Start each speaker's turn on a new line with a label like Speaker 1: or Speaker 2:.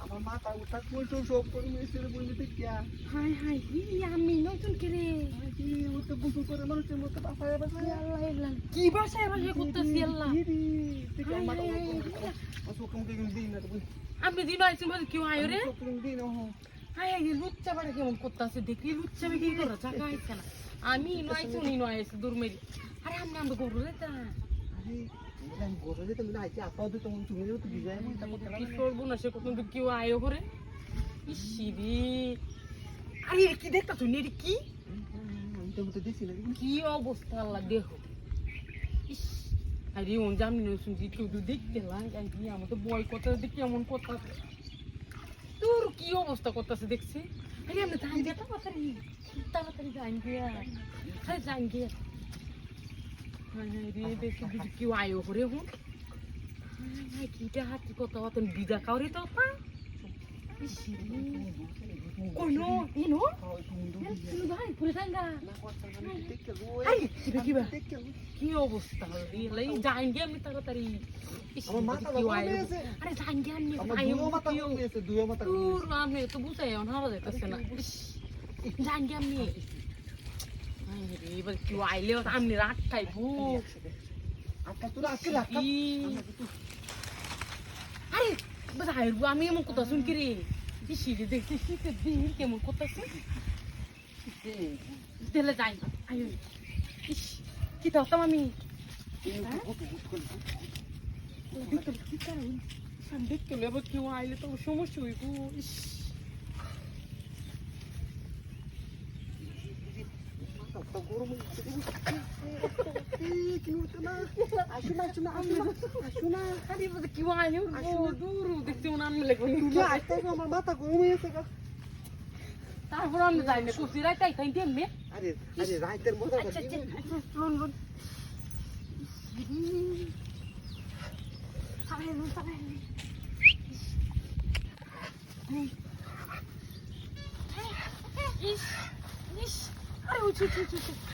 Speaker 1: আমার মাথা উঠা কইছো সব করে মেসের বইলে দেখিয়া
Speaker 2: হাই হাই আমি নতুন করে
Speaker 1: কি ওতে বুঝু করে মানুষের মতো বাসায় বাসায়
Speaker 2: আল্লাহ আল্লাহ কি বাসায় বাসায় করতেছি আল্লাহ
Speaker 1: ঠিক আমার মাথা আসো কম কে দিন না তুই
Speaker 2: আপনি দিন আইছেন বলে কেউ আয়ো রে
Speaker 1: দিন ও
Speaker 2: হাই হাই লুচ্চা বাড়া কেমন করতেছে দেখি লুচ্চা কি করে জায়গা আইছে না আমি নয়ছো নি নয়ছে দূর মেরি আরে আমরা গরু রে তা
Speaker 1: আরে আমি গোরে যেতে না আইছি আপা তো তুমি তুমি তো বিজয় আমি তারপর
Speaker 2: কি করবো না সে কত কেউ আয়ো করে ইসিরি আরে কি দেখতা তুই এর কি
Speaker 1: আমি তো দেখছি না
Speaker 2: কি অবস্থা আল্লাহ দেখো ইস আরে ওন জানি না শুনছি কেউ তো দেখতে লাগে আমার তো বয় কথা দেখি এমন কথা তোর কি অবস্থা করতেছে দেখছি আরে আমরা যাই যেতে তাড়াতাড়ি যাই গিয়া আরে যাই গিয়া রে দেখি বুঝি কেউ আয়ো করে হুন কিটা হাতি কত হতেন বিজা কাউরি তো পা কইনো ইনো ভাই পুরে যাঙ্গা কি অবস্থা লাই যাই গিয়া আমি তাড়াতাড়ি
Speaker 1: আমার মাথা গেছে
Speaker 2: আরে যাই গিয়া আমি
Speaker 1: আমার দুটো মাথা গেছে দুটো মাথা
Speaker 2: তোর আমি তো বুঝাই এখন হারা যাইতেছে না যাই গিয়া আমি এবার কেউ আইলেও আমি রাত খাইবো
Speaker 1: আচ্ছা তোরা আজকে রাখা
Speaker 2: আরে বাজার আমি এমন কথা শুন কি রে ইসিরে দেখছি শীতের দিন কেমন করতেছে তেলে যাই আয়ো ইস কি তাও আমি দেখতে এবার কেউ আইলে তো সমস্যা হইব ইস তারপর আমি যাই না কুচি রাইতে খাই দিয়ে
Speaker 1: আরে আরে রাইতের মজা
Speaker 2: ইস ইস আরে